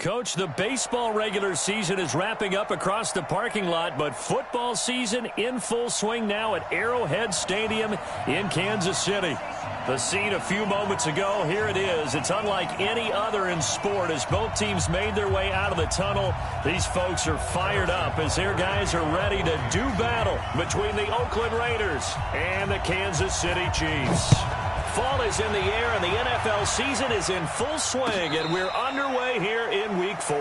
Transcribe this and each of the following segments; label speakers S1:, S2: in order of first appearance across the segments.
S1: Coach, the baseball regular season is wrapping up across the parking lot, but football season in full swing now at Arrowhead Stadium in Kansas City. The scene a few moments ago, here it is. It's unlike any other in sport as both teams made their way out of the tunnel. These folks are fired up as their guys are ready to do battle between the Oakland Raiders and the Kansas City Chiefs. Fall is in the air, and the NFL season is in full swing, and we're underway here in Week 4.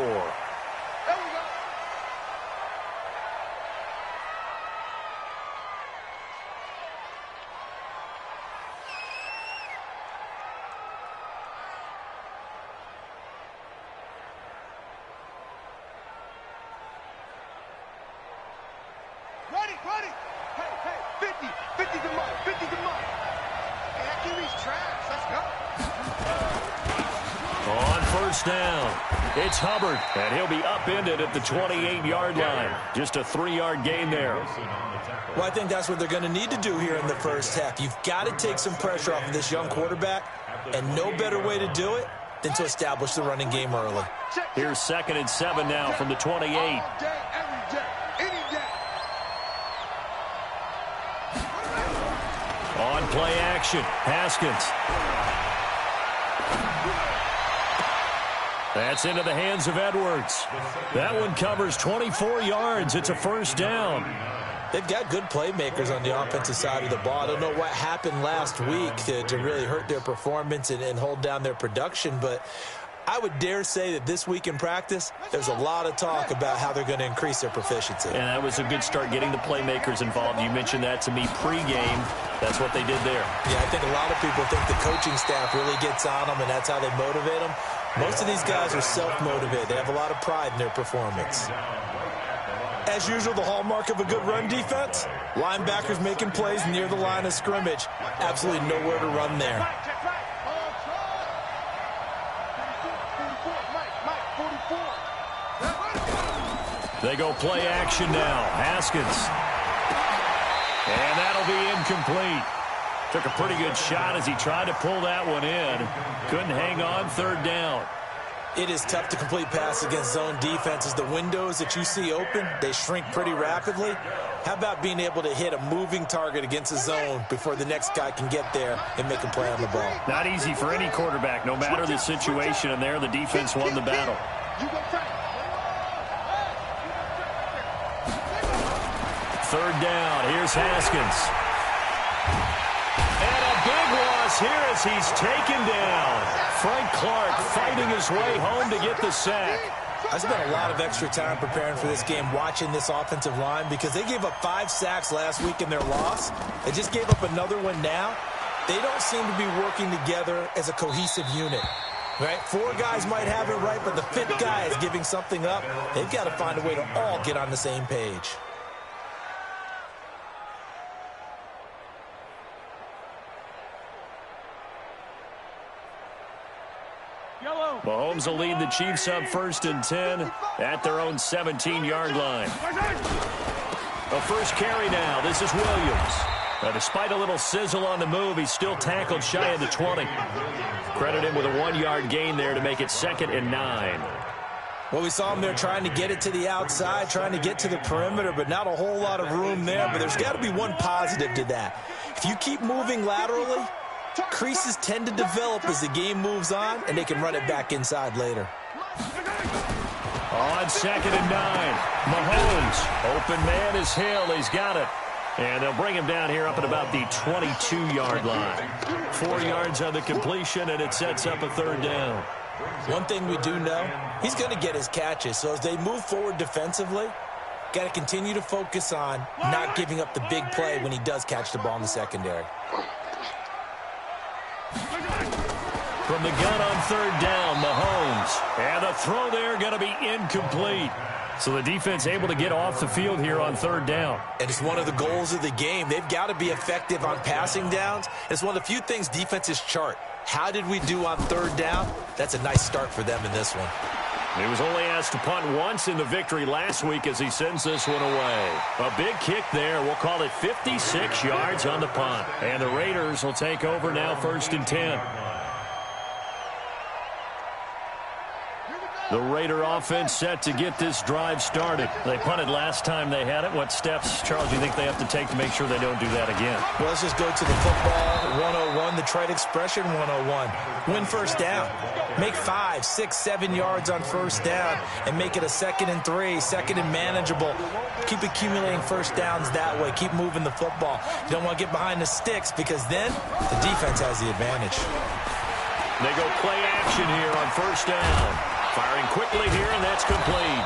S2: Ready. Hey, 50. 50's a month. 50's a month. Hey, that QB's trash. Let's go.
S1: On first down, it's Hubbard, and he'll be upended at the 28-yard line. Just a 3-yard gain there.
S3: Well, I think that's what they're going to need to do here in the first half. You've got to take some pressure off of this young quarterback, and no better way to do it than to establish the running game early.
S1: Here's 2nd and 7 now from the 28.
S2: All day, every day, any day.
S1: On play action, Haskins. That's into the hands of Edwards. That one covers 24 yards. It's a first down.
S3: They've got good playmakers on the offensive side of the ball. I don't know what happened last week to really hurt their performance and hold down their production, but I would dare say that this week in practice, there's a lot of talk about how they're going to increase their proficiency.
S1: And that was a good start getting the playmakers involved. You mentioned that to me pregame. That's what they did there.
S3: Yeah, I think a lot of people think the coaching staff really gets on them, and that's how they motivate them. Most of these guys are self-motivated. They have a lot of pride in their performance. As usual, the hallmark of a good run defense, linebackers making plays near the line of scrimmage. Absolutely nowhere to run there.
S1: They go play action now. Haskins. And that'll be incomplete. Took a pretty good shot as he tried to pull that one in. Couldn't hang on, 3rd down.
S3: It is tough to complete passes against zone defenses. The windows that you see open, they shrink pretty rapidly. How about being able to hit a moving target against a zone before the next guy can get there and make a play on the ball?
S1: Not easy for any quarterback, no matter the situation, and there the defense won the battle. 3rd down, here's Haskins. And a big loss here as he's taken down. Frank Clark fighting his way home to get the sack.
S3: I spent a lot of extra time preparing for this game, watching this offensive line, because they gave up 5 sacks last week in their loss. They just gave up another one now. They don't seem to be working together as a cohesive unit. Right? 4 guys might have it right, but the 5th guy is giving something up. They've got to find a way to all get on the same page.
S1: Mahomes will lead the Chiefs up 1st and 10 at their own 17-yard line. A first carry now. This is Williams. Now, despite a little sizzle on the move, he's still tackled shy of the 20. Credit him with a 1-yard gain there to make it 2nd and 9.
S3: Well, we saw him there trying to get it to the outside, trying to get to the perimeter, but not a whole lot of room there. But there's got to be one positive to that. If you keep moving laterally, creases tend to develop as the game moves on, and they can run it back inside later.
S1: On 2nd and 9, Mahomes. Open man is Hill. He's got it. And they'll bring him down here up at about the 22-yard line. 4 yards on the completion, and it sets up a 3rd down.
S3: One thing we do know, he's going to get his catches. So as they move forward defensively, got to continue to focus on not giving up the big play when he does catch the ball in the secondary.
S1: From the gun on 3rd down, Mahomes. And the throw there going to be incomplete. So the defense able to get off the field here on 3rd down.
S3: And it's one of the goals of the game. They've got to be effective on passing downs. It's one of the few things defenses chart. How did we do on 3rd down? That's a nice start for them in this one.
S1: He was only asked to punt once in the victory last week as he sends this one away. A big kick there. We'll call it 56 yards on the punt. And the Raiders will take over now 1st and 10.
S2: Here we go.
S1: The Raider offense set to get this drive started. They punted last time they had it. What steps, Charles, do you think they have to take to make sure they don't do that again?
S3: Well, let's just go to the football 101, the trade expression 101. Win first down. Make 5, 6, 7 yards on first down and make it a 2nd and 3, 2nd and manageable. Keep accumulating first downs that way. Keep moving the football. You don't want to get behind the sticks because then the defense has the advantage.
S1: They go play action here on first down. Firing quickly here, and that's complete.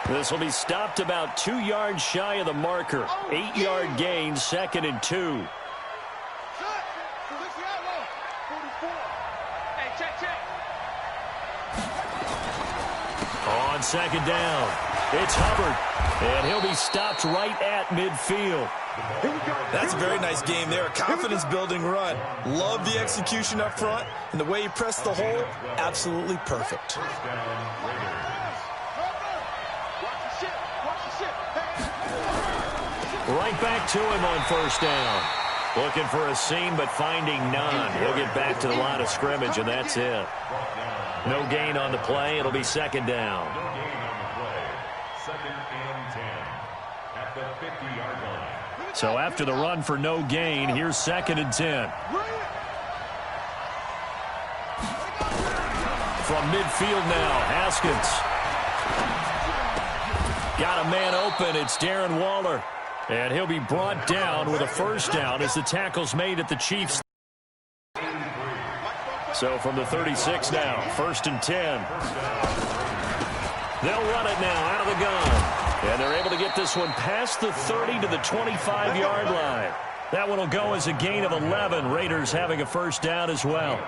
S1: This will be stopped about 2 yards shy of the marker. 8-yard gain, 2nd and 2. On 2nd down, it's Hubbard, and he'll be stopped right at midfield.
S3: That's a very nice game there. A confidence-building run. Love the execution up front, and the way he pressed the hole, absolutely perfect.
S1: Right back to him on first down. Looking for a seam, but finding none. He'll get back to the line of scrimmage, and that's it. No gain on the play. It'll be 2nd down. So after the run for no gain, here's 2nd and 10. From midfield now, Haskins. Got a man open. It's Darren Waller. And he'll be brought down with a first down as the tackle's made at the Chiefs. So from the 36 now, 1st and 10. They'll run it now out of the gun. And they're able to get this one past the 30 to the 25-yard line. That one will go as a gain of 11. Raiders having a first down as well.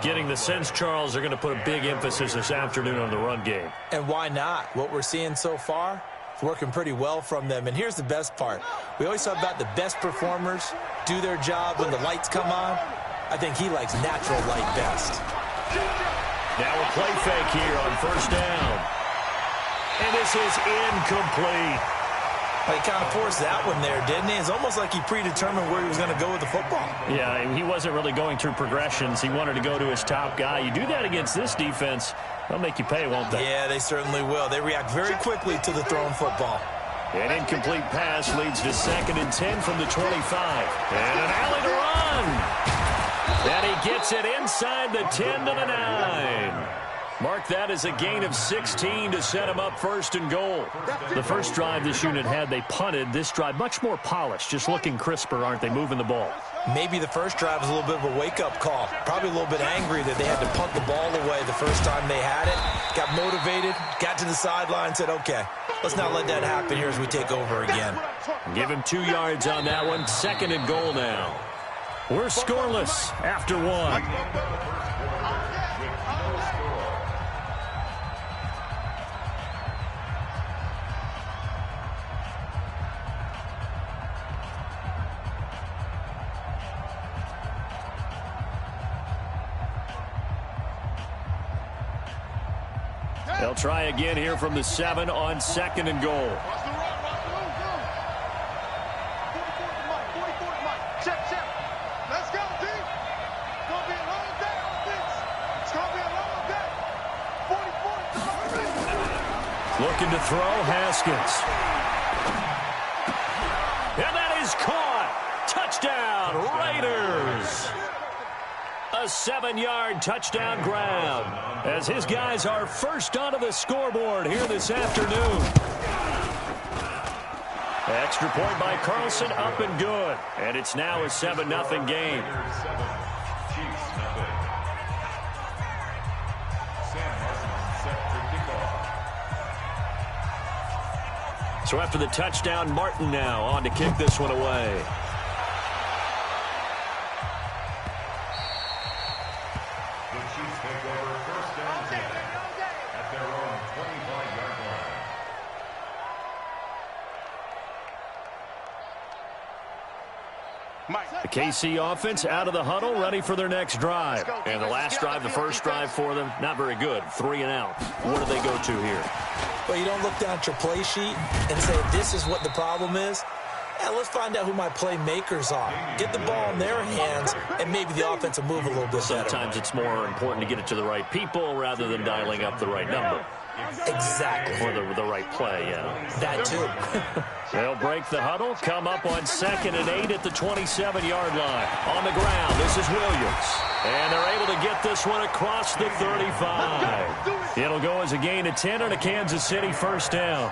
S1: Getting the sense, Charles, they're going to put a big emphasis this afternoon on the run game.
S3: And why not? What we're seeing so far, it's working pretty well from them. And here's the best part. We always talk about the best performers do their job when the lights come on. I think he likes natural light best.
S1: Now a play fake here on first down. And this is incomplete.
S3: He kind of forced that one there, didn't he? It's almost like he predetermined where he was going to go with the football.
S1: Yeah, he wasn't really going through progressions. He wanted to go to his top guy. You do that against this defense, they'll make you pay, won't they?
S3: Yeah, they certainly will. They react very quickly to the thrown football.
S1: An incomplete pass leads to 2nd and 10 from the 25. And an alley to run. And he gets it inside the 10 to the 9. Mark that as a gain of 16 to set him up 1st and goal. The first drive this unit had, they punted. This drive, much more polished, just looking crisper, aren't they, moving the ball?
S3: Maybe the first drive was a little bit of a wake-up call. Probably a little bit angry that they had to punt the ball away the first time they had it. Got motivated, got to the sideline, said, okay, let's not let that happen here as we take over again.
S1: Give him 2 yards on that one. 2nd and goal now. We're scoreless after 1. They'll try again here from the 7 on 2nd and goal.
S2: Let's go, D. It's going to be a long day on this. It's going to be a long day. 44.
S1: Looking to throw, Haskins. And that is caught. Touchdown, Raiders. A 7-yard touchdown grab as his guys are first onto the scoreboard here this afternoon. Extra point by Carlson, up and good. And it's now a 7-0 game. So after the touchdown, Martin now on to kick this one away. The KC offense out of the huddle, ready for their next drive. And the last drive, the first drive for them, not very good. 3 and out. What do they go to here?
S3: Well, you don't look down at your play sheet and say, this is what the problem is. let's find out who my playmakers are. Get the ball in their hands, and maybe the offense will move a little bit better.
S1: Sometimes it's more important to get it to the right people rather than dialing up the right number.
S3: Exactly.
S1: Or the right play, yeah.
S3: That too.
S1: They'll break the huddle, come up on 2nd and 8 at the 27-yard line. On the ground, this is Williams. And they're able to get this one across the 35. It'll go as a gain of 10 and a Kansas City first down.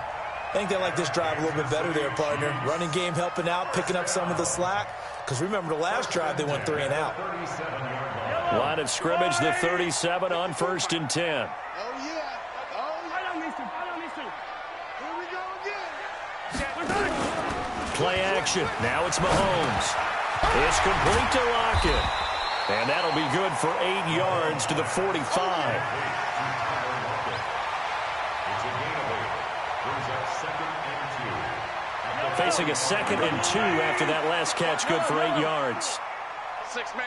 S3: I think they like this drive a little bit better there, partner. Running game helping out, picking up some of the slack. Because remember, the last drive, they went 3 and out.
S1: Line of scrimmage, the 37 on 1st and 10. Play action. Now it's Mahomes. It's complete to Lockett. And that'll be good for 8 yards to the 45. Facing a 2nd and 2 after that last catch, good for 8 yards.
S2: 6 man.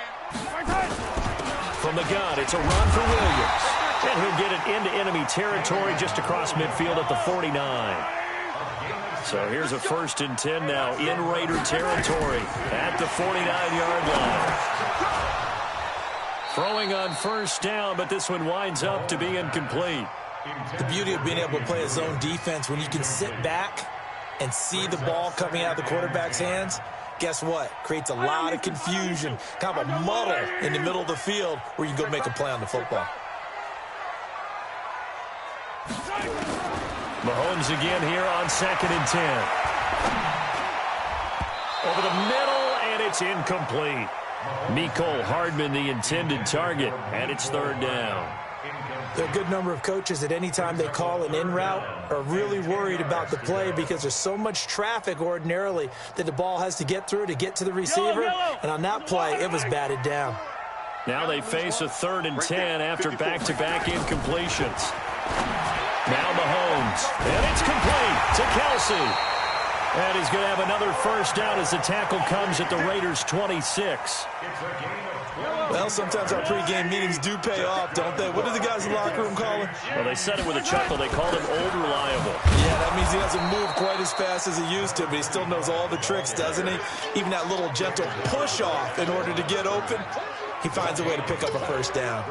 S1: From the gun, it's a run for Williams. And he'll get it into enemy territory just across midfield at the 49. So here's a 1st and 10 now in Raider territory at the 49-yard line. Throwing on 1st down, but this one winds up to be incomplete.
S3: The beauty of being able to play a zone defense when you can sit back and see the ball coming out of the quarterback's hands, guess what? Creates a lot of confusion, kind of a muddle in the middle of the field where you can go make a play on the football.
S1: Mahomes again here on 2nd and 10. Over the middle, and it's incomplete. Mecole Hardman, the intended target, and it's 3rd down.
S3: There are a good number of coaches at any time they call an in route are really worried about the play because there's so much traffic ordinarily that the ball has to get through to get to the receiver. And on that play, it was batted down.
S1: Now they face a 3rd and 10 after back-to-back incompletions. Now Mahomes, and it's complete to Kelsey. And he's going to have another 1st down as the tackle comes at the Raiders' 26.
S3: Well, sometimes our pregame meetings do pay off, don't they? What do the guys in the locker room call him?
S1: Well, they said it with a chuckle. They called him Old Reliable.
S3: Yeah, that means he doesn't move quite as fast as he used to, but he still knows all the tricks, doesn't he? Even that little gentle push-off in order to get open, he finds a way to pick up a 1st down.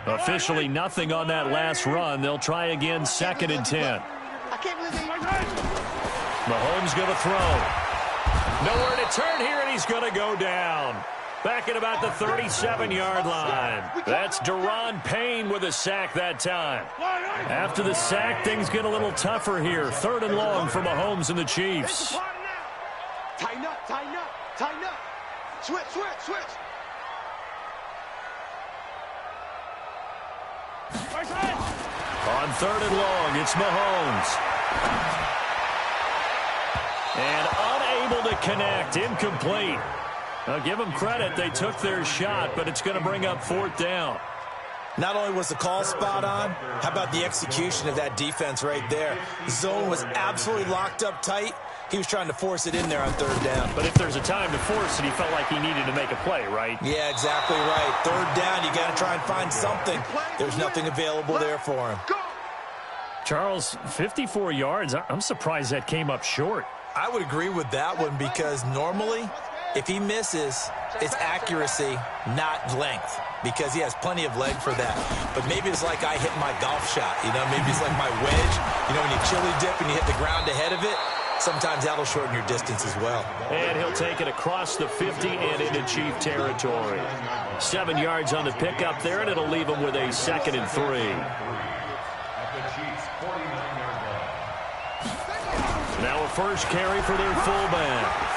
S1: Officially nothing on that last run. They'll try again 2nd and 10.
S2: I can't believe they...
S1: Mahomes going to throw. Nowhere to turn here, and he's going to go down. Back at about the 37-yard line. That's Deron Payne with a sack that time. After the sack, things get a little tougher here. 3rd and long for Mahomes and the Chiefs.
S2: Tighten up, tighten up, tighten up. Switch, switch, switch.
S1: On 3rd and long, it's Mahomes. And unable to connect, incomplete. Now give them credit, they took their shot, but it's going to bring up 4th down.
S3: Not only was the call spot on, how about the execution of that defense right there? The zone was absolutely locked up tight. He was trying to force it in there on 3rd down.
S1: But if there's a time to force it, he felt like he needed to make a play, right?
S3: Yeah, exactly right. 3rd down, you got to try and find something. There's nothing available there for him.
S1: Charles, 54 yards. I'm surprised that came up short.
S3: I would agree with that one because normally, if he misses, it's accuracy, not length, because he has plenty of leg for that. But maybe it's like I hit my golf shot, you know, maybe it's like my wedge. You know, when you chili dip and you hit the ground ahead of it, sometimes that'll shorten your distance as well.
S1: And he'll take it across the 50 and into Chief territory. 7 yards on the pickup there, and it'll leave him with a 2nd and 3. Now a first carry for their fullback.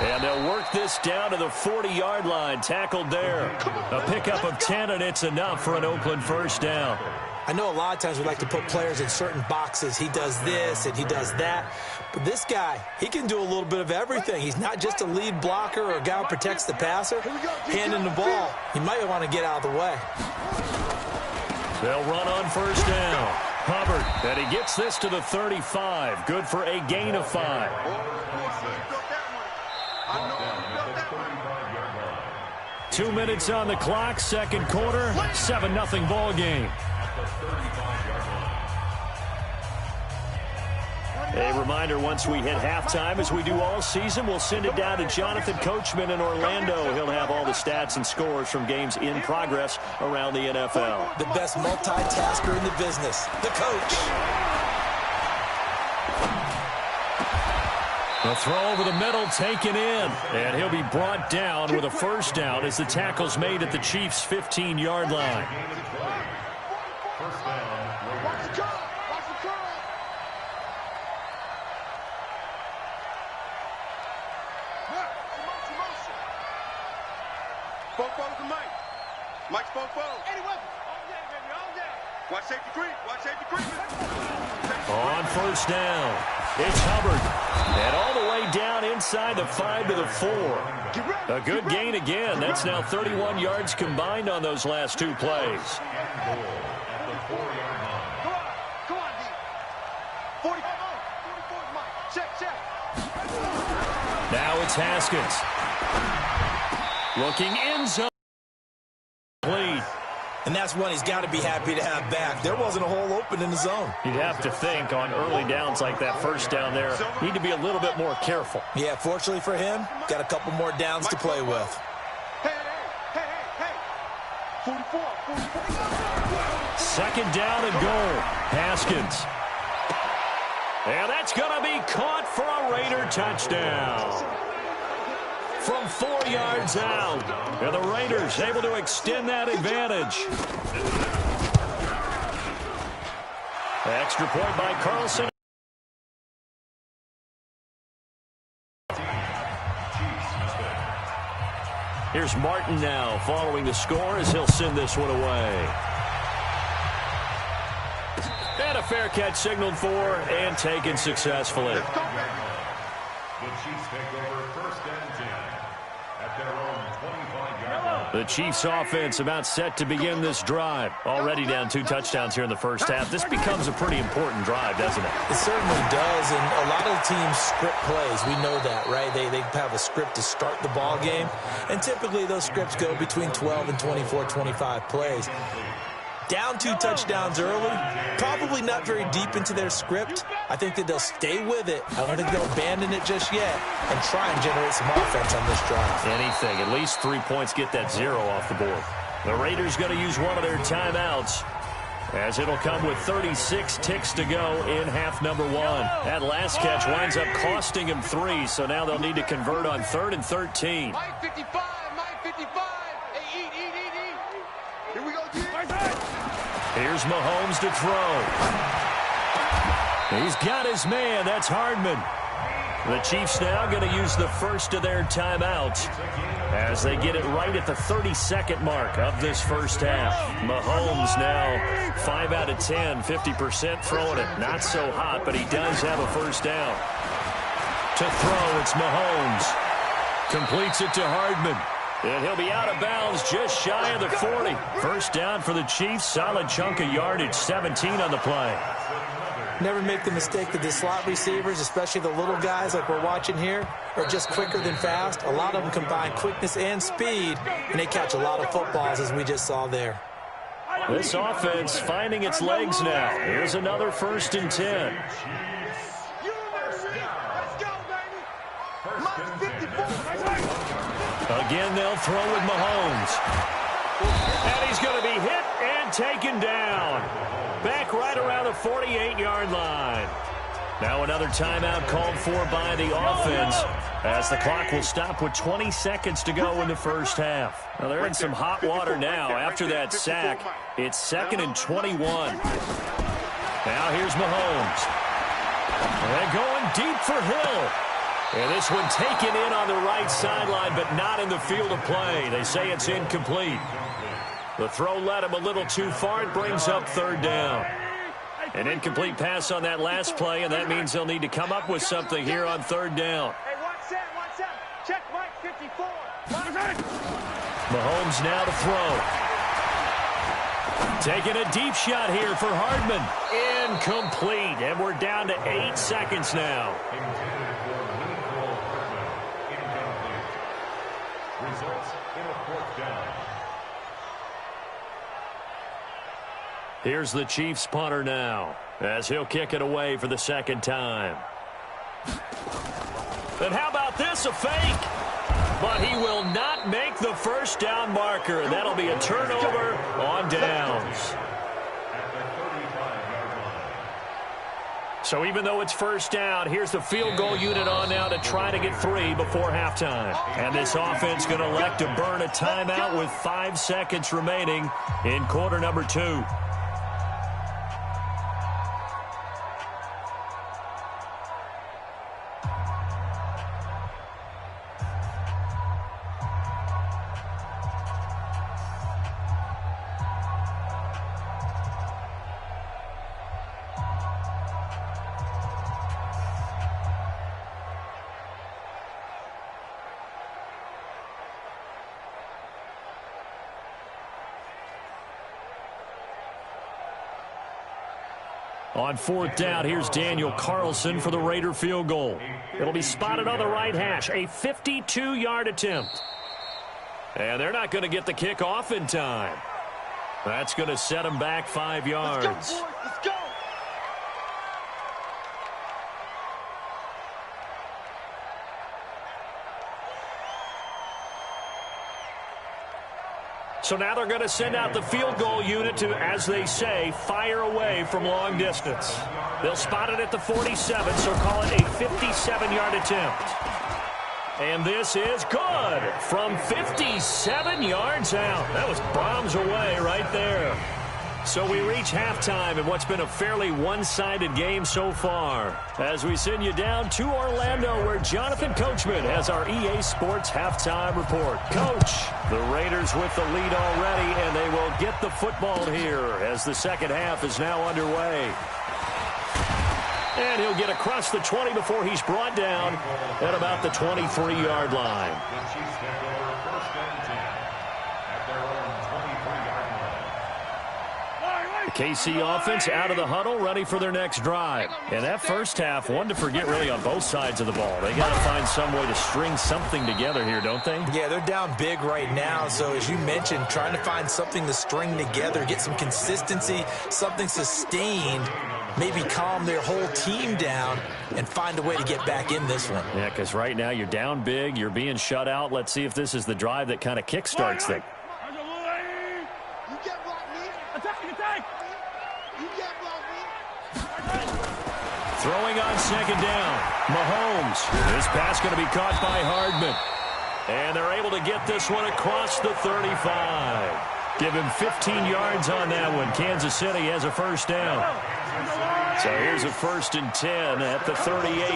S1: And they'll work this down to the 40-yard line, tackled there. A pickup of 10, and it's enough for an Oakland 1st down.
S3: I know a lot of times we like to put players in certain boxes. He does this and he does that. But this guy, he can do a little bit of everything. He's not just a lead blocker or a guy who protects the passer. Handing the ball, he might want to get out of the way.
S1: They'll run on 1st down. Hubbard, and he gets this to the 35. Good for a gain of 5. 2 minutes on the clock, 2nd quarter, 7-0 ball game. A reminder, once we hit halftime, as we do all season, we'll send it down to Jonathan Coachman in Orlando. He'll have all the stats and scores from games in progress around the NFL.
S3: The best multitasker in the business, the coach.
S1: The throw over the middle taken in, and he'll be brought down with a first down as the tackle's made at the Chiefs' 15-yard line.
S2: First down. Watch the curl. Watch the curl. Motion. Fofo to Mike. Mike's Fofo. Eddie Weapon. All day, baby. All day. Watch safety creep. Watch safety creep.
S1: On first down, it's Hubbard. And all the way down inside the 5 to the 4. A good gain again. That's now 31 yards combined on those last two plays.
S2: Come on, D. 44, Mike. Check.
S1: Now it's Haskins. Looking in zone. Lead.
S3: And that's one he's got to be happy to have back. There wasn't a hole open in the zone.
S1: You'd have to think on early downs like that first down there, need to be a little bit more careful.
S3: Yeah, fortunately for him, got a couple more downs to play with.
S2: Hey. 44.
S1: Second down and goal. Haskins. And that's going to be caught for a Raider touchdown. From 4 yards out. And the Raiders able to extend that advantage. Extra point by Carlson. Here's Martin now following the score as he'll send this one away. And a fair catch signaled for and taken successfully.
S4: The Chiefs take over first and 10 at their own 25-yard line.
S1: The Chiefs offense about set to begin this drive. Already down 2 touchdowns here in the first half. This becomes a pretty important drive, doesn't it?
S3: It certainly does, and a lot of the teams script plays. We know that, right? They have a script to start the ball game, and typically those scripts go between 12 and 24, 25 plays. Down 2 touchdowns early, probably not very deep into their script. I think that they'll stay with it. I don't think they'll abandon it just yet and try and generate some offense on this drive.
S1: Anything, at least 3 points, get that 0 off the board. The Raiders going to use one of their timeouts as it'll come with 36 ticks to go in half number 1. That last catch winds up costing them 3, so now they'll need to convert on 3rd and 13.
S2: Mike 55. Hey, eat. Here we go, G.
S1: Here's Mahomes to throw. He's got his man. That's Hardman. The Chiefs now going to use the first of their timeouts as they get it right at the 32nd mark of this first half. Mahomes now 5 out of 10, 50% throwing it. Not so hot, but he does have a first down. To throw, it's Mahomes. Completes it to Hardman. And he'll be out of bounds just shy of the 40. First down for the Chiefs. Solid chunk of yardage, 17 on the play.
S3: Never make the mistake that the slot receivers, especially the little guys like we're watching here, are just quicker than fast. A lot of them combine quickness and speed, and they catch a lot of footballs, as we just saw there.
S1: This offense finding its legs now. Here's another 1st and 10. Again, they'll throw with Mahomes. And he's going to be hit and taken down. Back right around the 48-yard line. Now another timeout called for by the offense as the clock will stop with 20 seconds to go in the first half. Now they're in some hot water now after that sack. It's 2nd and 21. Now here's Mahomes. And going deep for Hill. And this one taken in on the right sideline, but not in the field of play. They say it's incomplete. The throw led him a little too far. It brings up 3rd down. An incomplete pass on that last play, and that means they'll need to come up with something here on 3rd down.
S2: Hey, watch that. Check Mike 54.
S1: Mahomes now to throw. Taking a deep shot here for Hardman. Incomplete, and we're down to 8 seconds now.
S4: Results in a 4th down.
S1: Here's the Chiefs punter now. as he'll kick it away for the second time. And how about this, a fake? But he will not make the first down marker, and that'll be a turnover on downs. So even though it's first down, here's the field goal unit on now to try to get 3 before halftime. And this offense going to elect to burn a timeout with 5 seconds remaining in quarter number 2. On fourth down, here's Daniel Carlson for the Raider field goal. It'll be spotted on the right hash, a 52-yard attempt. And they're not going to get the kick off in time. That's going to set them back 5 yards.
S2: Let's go, boys. Let's go.
S1: So now they're going to send out the field goal unit to, as they say, fire away from long distance. They'll spot it at the 47, so call it a 57-yard attempt. And this is good from 57 yards out. That was bombs away right there. So we reach halftime in what's been a fairly one-sided game so far. As we send you down to Orlando, where Jonathan Coachman has our EA Sports halftime report. Coach, the Raiders with the lead already, and they will get the football here as the second half is now underway. And he'll get across the 20 before he's brought down at about the 23-yard line.
S4: The Chiefs take over first and 10 at their own 23-yard line.
S1: The KC offense out of the huddle, ready for their next drive. And that first half, one to forget really on both sides of the ball. They got to find some way to string something together here, don't they?
S3: Yeah, they're down big right now. So as you mentioned, trying to find something to string together, get some consistency, something sustained, maybe calm their whole team down and find a way to get back in this one.
S1: Yeah, because right now you're down big, you're being shut out. Let's see if this is the drive that kind of kickstarts them.
S2: You can't block me. Attack. You can't block me.
S1: Throwing on second down, Mahomes. This pass going to be caught by Hardman. And they're able to get this one across the 35. Give him 15 yards on that one. Kansas City has a first down. So here's a 1st and 10 at the 38.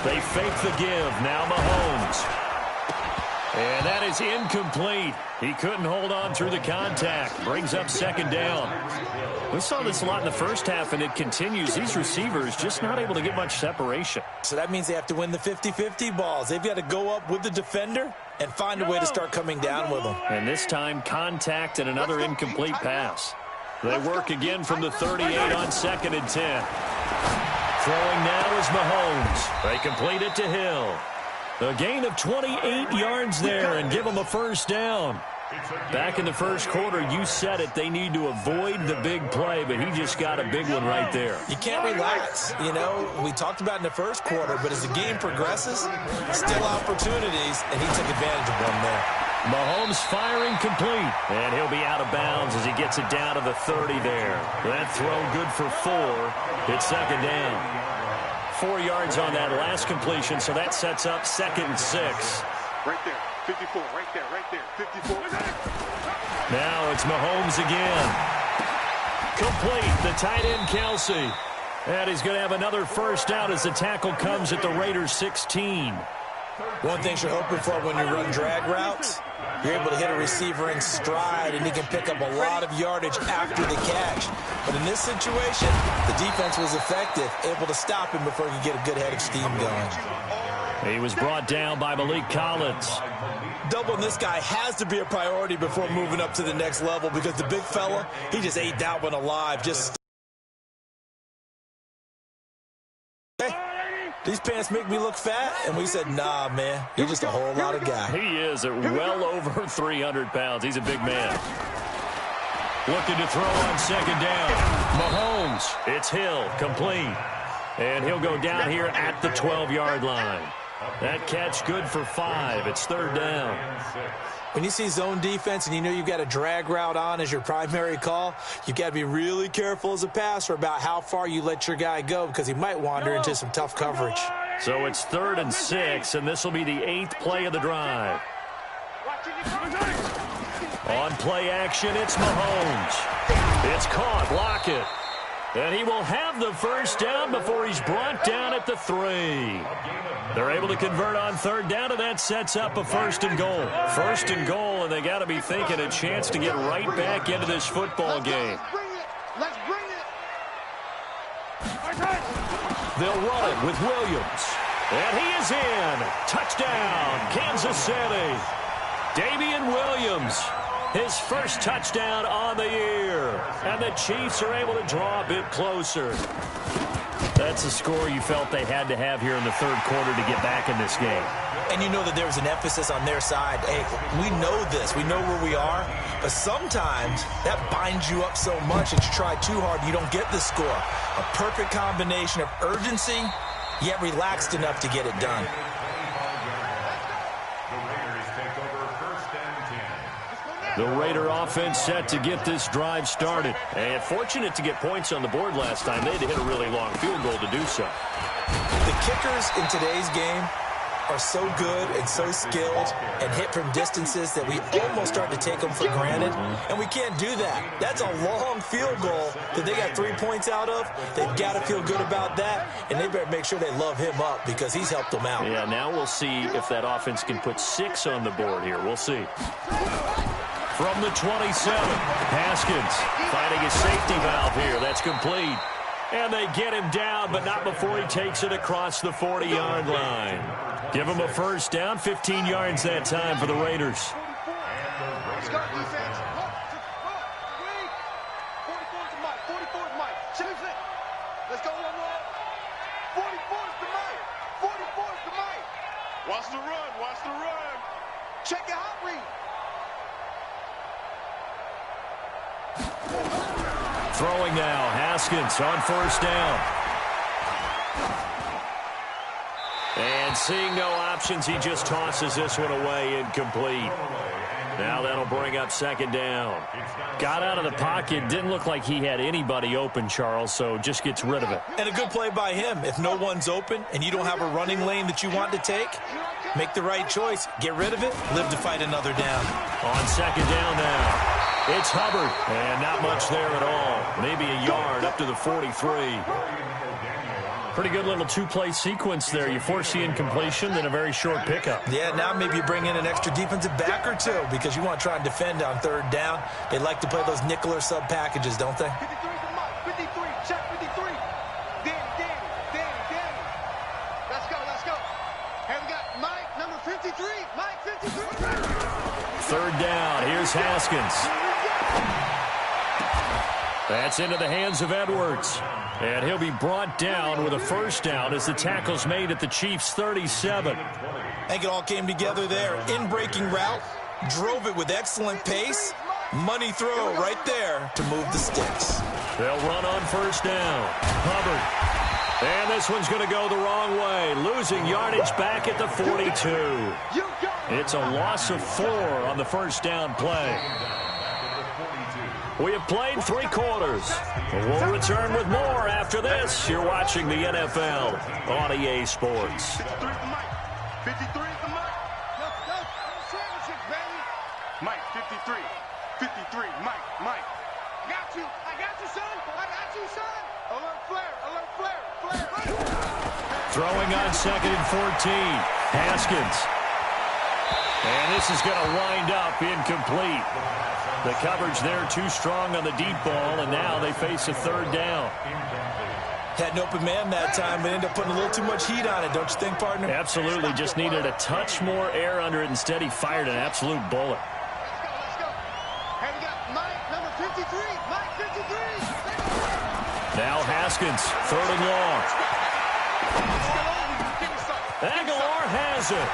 S1: They fake the give. Now Mahomes. And that is incomplete. He couldn't hold on through the contact. Brings up second down. We saw this a lot in the first half, and it continues. These receivers just not able to get much separation.
S3: So that means they have to win the 50-50 balls. They've got to go up with the defender and find a way to start coming down with them.
S1: And this time, contact and another incomplete pass. They work again from the 38 on 2nd and 10. Throwing now is Mahomes. They complete it to Hill. A gain of 28 yards there and give them a first down. Back in the first quarter, you said it, they need to avoid the big play, but he just got a big one right there.
S3: You can't relax. You know, we talked about in the first quarter, but as the game progresses, still opportunities, and he took advantage of one there.
S1: Mahomes firing complete, and he'll be out of bounds as he gets it down to the 30 there. That throw good for 4. It's second down. 4 yards on that last completion, so that sets up 2nd and 6.
S2: Right there. 54. Right there. 54.
S1: Now it's Mahomes again. Complete. The tight end, Kelsey. And he's going to have another first down as the tackle comes at the Raiders' 16.
S3: One thing you're hoping for when you run drag routes, you're able to hit a receiver in stride, and he can pick up a lot of yardage after the catch. But in this situation, the defense was effective, able to stop him before he could get a good head of steam going.
S1: He was brought down by Malik Collins.
S3: Doubling this guy has to be a priority before moving up to the next level, because the big fella, he just ate that one alive. These pants make me look fat, and we said, nah, man, you're just a whole lot of guy.
S1: He is at well over 300 pounds. He's a big man. Looking to throw on second down. Mahomes. It's Hill. Complete. And he'll go down here at the 12-yard line. That catch good for 5. It's third down.
S3: When you see zone defense and you know you've got a drag route on as your primary call, you've got to be really careful as a passer about how far you let your guy go because he might wander into some tough coverage.
S1: So it's 3rd and 6, and this will be the 8th play of the drive. On play action, it's Mahomes. It's caught. Block it. And he will have the first down before he's brought down at the 3. They're able to convert on third down, and that sets up a 1st and goal. 1st and goal, and they got to be thinking a chance to get right back into this football game.
S2: Let's bring it.
S1: They'll run it with Williams. And he is in. Touchdown, Kansas City. Damian Williams, his first touchdown on the year. And the Chiefs are able to draw a bit closer. That's a score you felt they had to have here in the third quarter to get back in this game.
S3: And you know that there was an emphasis on their side. Hey, we know this. We know where we are. But sometimes that binds you up so much that you try too hard and you don't get the score. A perfect combination of urgency, yet relaxed enough to get it done.
S1: The Raider offense set to get this drive started. And fortunate to get points on the board last time. They had to hit a really long field goal to do so.
S3: The kickers in today's game are so good and so skilled and hit from distances that we almost start to take them for granted. And we can't do that. That's a long field goal that they got 3 points out of. They've got to feel good about that. And they better make sure they love him up because he's helped them out.
S1: Yeah, now we'll see if that offense can put 6 on the board here. We'll see. From the 27, Haskins finding his safety valve here. That's complete. And they get him down, but not before he takes it across the 40-yard line. Give him a first down, 15 yards that time for the Raiders.
S2: Let's go, defense. 44's the Mike. 44's Mike. Choose it. Let's go one more. 44's the Mike. 44's the Mike. Watch the run. Watch the run. Check your hot read.
S1: Throwing now, Haskins on first down. And seeing no options, he just tosses this one away, incomplete. Now that'll bring up second down. Got out of the pocket, didn't look like he had anybody open, Charles, so just gets rid of it.
S3: And a good play by him. If no one's open and you don't have a running lane that you want to take, make the right choice. Get rid of it, live to fight another down.
S1: On second down now. It's Hubbard, and not much there at all. Maybe a yard up to the 43. Pretty good little two-play sequence there. You force the incompletion, then a very short pickup.
S3: Yeah, now maybe you bring in an extra defensive back or two because you want to try and defend on third down. They like to play those nickel or sub packages, don't they?
S2: 53 to Mike. 53. Check 53. Danny. Let's go. And we got Mike, number 53. Mike, 53.
S1: Third down. Here's Haskins. That's into the hands of Edwards. And he'll be brought down with a first down as the tackle's made at the Chiefs' 37.
S3: I think it all came together there. In-breaking route, drove it with excellent pace. Money throw right there to move the sticks.
S1: They'll run on first down. Hubbard. And this one's going to go the wrong way. Losing yardage back at the 42. It's a loss of 4 on the first down play. We have played 3 quarters. We'll return with more after this. You're watching the NFL on EA Sports.
S2: 53 for Mike. 53 for Mike. Let's go. Championship, baby. Mike, 53. 53. Mike. I got you, son. Alert flare.
S1: Throwing on second and 14. Haskins. And this is going to wind up incomplete. The coverage there too strong on the deep ball, and now they face a third down.
S3: Had an open man that time, but ended up putting a little too much heat on it, don't you think, partner?
S1: Absolutely. Just needed a touch more air under it. Instead, he fired an absolute bullet.
S2: Let's go. And we got Mike, number 53. Mike, 53.
S1: Now Haskins, third and long. Aguilar has it.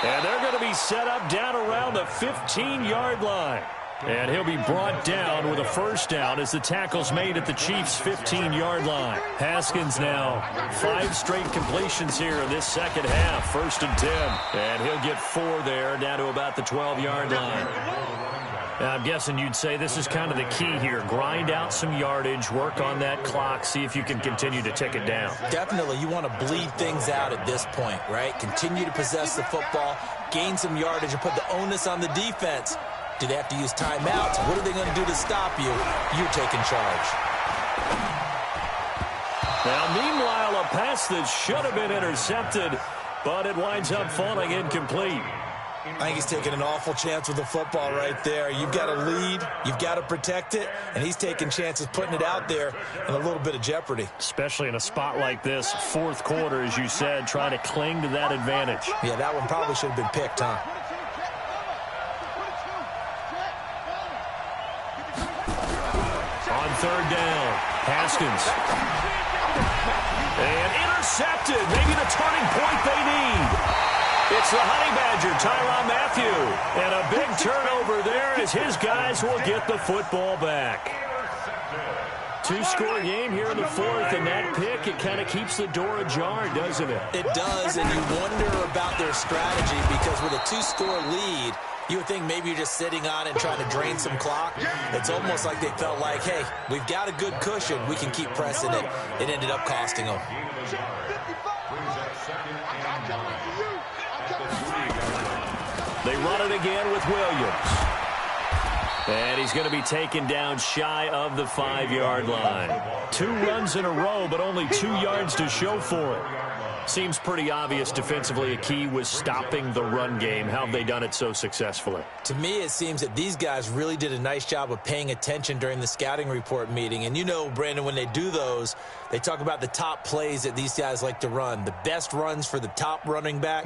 S1: And they're going to be set up down around the 15-yard line. And he'll be brought down with a first down as the tackle's made at the Chiefs' 15-yard line. Haskins now 5 straight completions here in this second half. 1st and 10. And he'll get 4 there, down to about the 12-yard line. Now, I'm guessing you'd say this is kind of the key here. Grind out some yardage, work on that clock, see if you can continue to tick it down.
S3: Definitely, you want to bleed things out at this point, right? Continue to possess the football, gain some yardage, and put the onus on the defense. Do they have to use timeouts? What are they going to do to stop you? You're taking charge.
S1: Now, meanwhile, a pass that should have been intercepted, but it winds up falling incomplete.
S3: I think he's taking an awful chance with the football right there. You've got to lead, you've got to protect it, and he's taking chances putting it out there in a little bit of jeopardy.
S1: Especially in a spot like this, 4th quarter, as you said, trying to cling to that advantage.
S3: Yeah, that one probably should have been picked, huh?
S1: On 3rd down, Haskins. And intercepted, maybe the turning point they need. It's the Honey Badger, Tyrann Mathieu. And a big turnover there as his guys will get the football back. 2-score game here in the 4th, and that pick, it kind of keeps the door ajar, doesn't it?
S3: It does, and you wonder about their strategy because with a 2-score lead, you would think maybe you're just sitting on it and trying to drain some clock. It's almost like they felt like, hey, we've got a good cushion. We can keep pressing it. It ended up costing them.
S1: They run it again with Williams. And he's going to be taken down shy of the 5-yard line. 2 runs in a row, but only 2 yards to show for it. Seems pretty obvious defensively a key was stopping the run game. How have they done it so successfully?
S3: To me, it seems that these guys really did a nice job of paying attention during the scouting report meeting. And you know, Brandon, when they do those, they talk about the top plays that these guys like to run. The best runs for the top running back,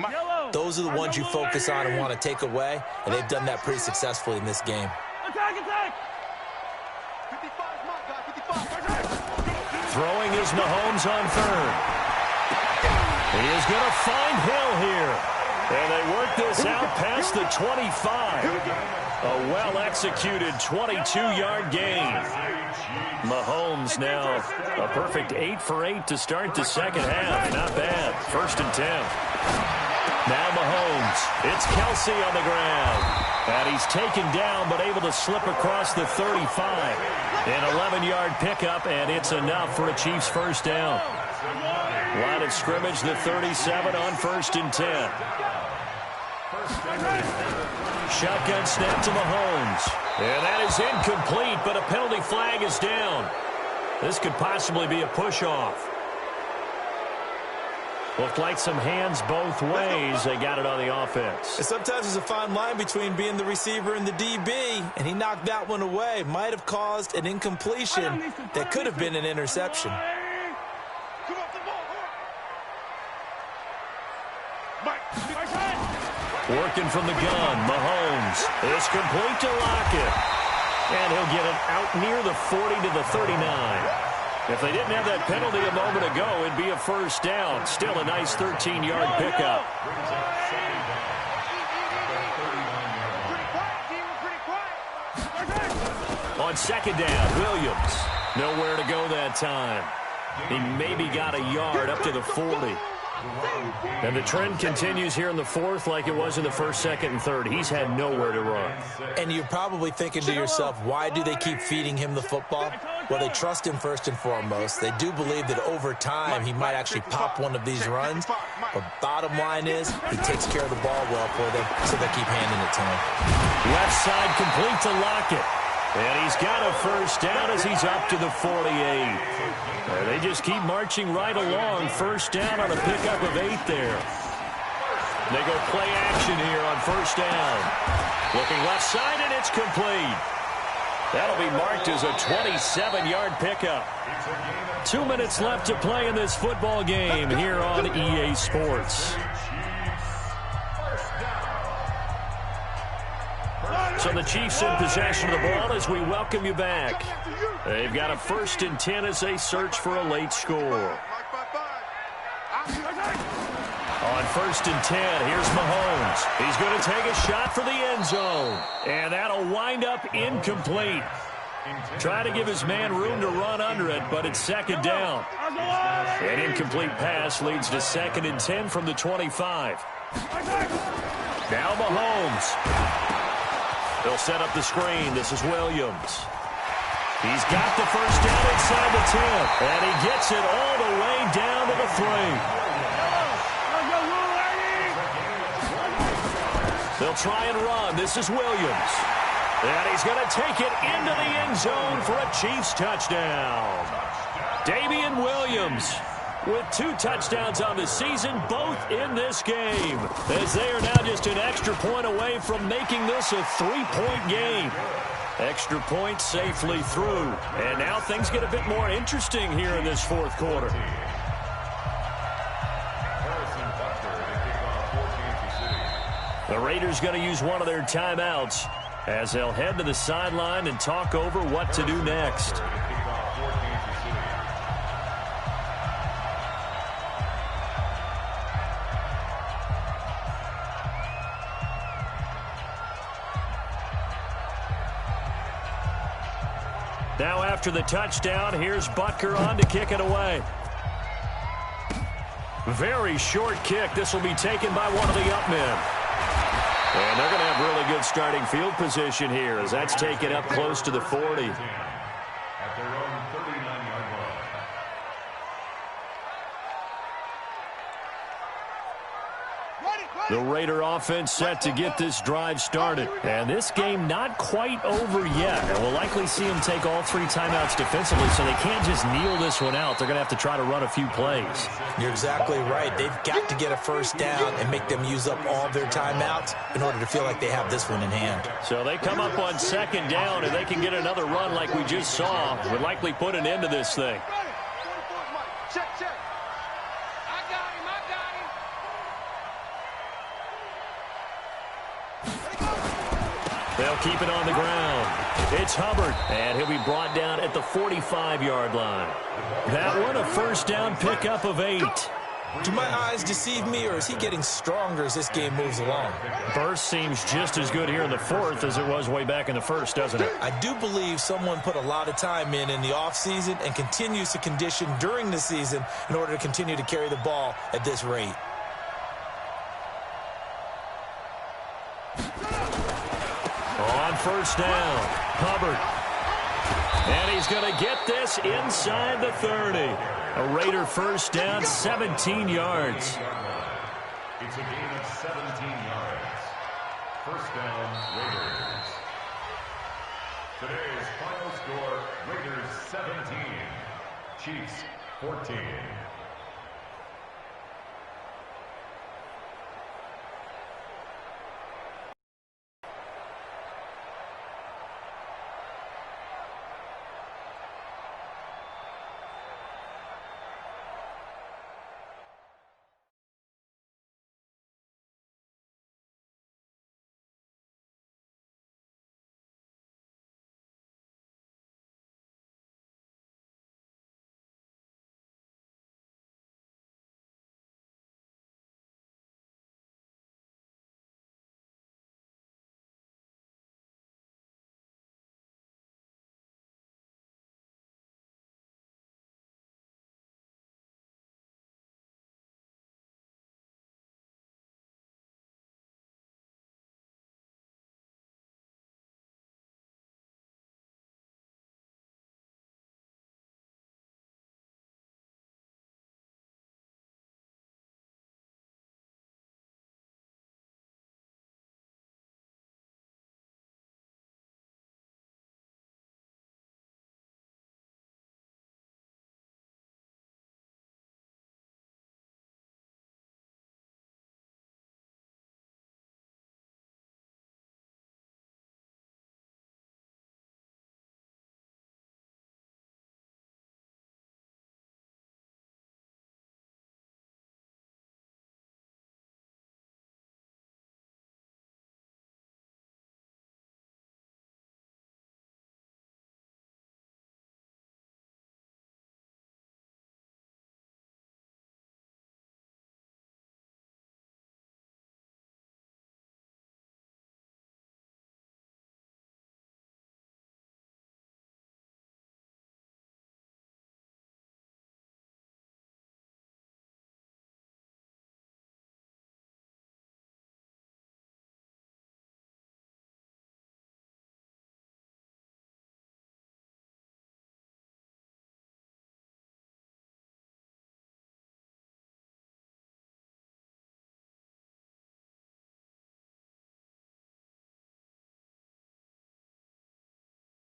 S3: those are the ones you focus on and want to take away. And they've done that pretty successfully in this game.
S2: Attack!
S1: Throwing is Mahomes on 3rd. He is going to find Hill here. And they work this out past the 25. A well-executed 22-yard gain. Mahomes now a perfect 8 for 8 to start the second half. Not bad. 1st and 10. Now Mahomes. It's Kelsey on the ground. And he's taken down but able to slip across the 35. An 11-yard pickup, and it's enough for a Chiefs first down. Line of scrimmage, the 37 on 1st and 10. Shotgun snap to Mahomes. And that is incomplete, but a penalty flag is down. This could possibly be a push-off. Looked like some hands both ways. They got it on the offense.
S3: And sometimes there's a fine line between being the receiver and the DB, and he knocked that one away. Might have caused an incompletion that could have been an interception.
S1: Working from the gun, Mahomes is complete to Lockett. And he'll get it out near the 40 to the 39. If they didn't have that penalty a moment ago, it'd be a first down. Still a nice 13-yard pickup. On 2nd down, Williams. Nowhere to go that time. He maybe got a yard up to the 40. And the trend continues here in the 4th like it was in the 1st, 2nd, and 3rd. He's had nowhere to run.
S3: And you're probably thinking to yourself, why do they keep feeding him the football? Well, they trust him first and foremost. They do believe that over time he might actually pop one of these runs. But bottom line is he takes care of the ball well for them, so they keep handing it to him.
S1: Left side complete to Lockett. And he's got a first down as he's up to the 48. And they just keep marching right along. First down on a pickup of 8 there. They go play action here on first down. Looking left side, and it's complete. That'll be marked as a 27-yard pickup. 2 minutes left to play in this football game here on EA Sports. So the Chiefs in possession of the ball as we welcome you back. They've got a 1st and 10 as they search for a late score. On On 1st and 10, here's Mahomes. He's going to take a shot for the end zone. And that'll wind up incomplete. Try to give his man room to run under it, but it's 2nd down. An incomplete pass leads to 2nd and 10 from the 25. Now Mahomes. They'll set up the screen. This is Williams. He's got the first down inside the 10, and he gets it all the way down to the 3. They'll try and run. This is Williams. And he's going to take it into the end zone for a Chiefs touchdown. Damian Williams with 2 touchdowns on the season, both in this game, as they are now just an extra point away from making this a 3-point game. Extra point safely through. And now things get a bit more interesting here in this 4th quarter. The Raiders going to use one of their timeouts as they'll head to the sideline and talk over what to do next. Now after the touchdown, here's Butker on to kick it away. Very short kick. This will be taken by one of the up men. And they're going to have really good starting field position here as that's taken up close to the 40.
S4: At their own 39-yard line.
S1: The Raider offense set to get this drive started. And this game not quite over yet. And we'll likely see them take all 3 timeouts defensively, so they can't just kneel this one out. They're going to have to try to run a few plays.
S3: You're exactly right. They've got to get a first down and make them use up all their timeouts in order to feel like they have this one in hand.
S1: So they come up on 2nd down, and they can get another run like we just saw. Would likely put an end to this thing.
S2: Check, check. I got him.
S1: They'll keep it on the ground. It's Hubbard, and he'll be brought down at the 45-yard line. That one a first down pickup of 8.
S3: Do my eyes deceive me, or is he getting stronger as this game moves along?
S1: Burst seems just as good here in the 4th as it was way back in the 1st, doesn't it?
S3: I do believe someone put a lot of time in the offseason and continues to condition during the season in order to continue to carry the ball at this rate.
S1: On 1st down, Hubbard. And he's going to get this inside the 30. A Raider first down, 17 yards.
S4: It's a gain of 17 yards. First down, Raiders. Today's final score, Raiders 17, Chiefs 14.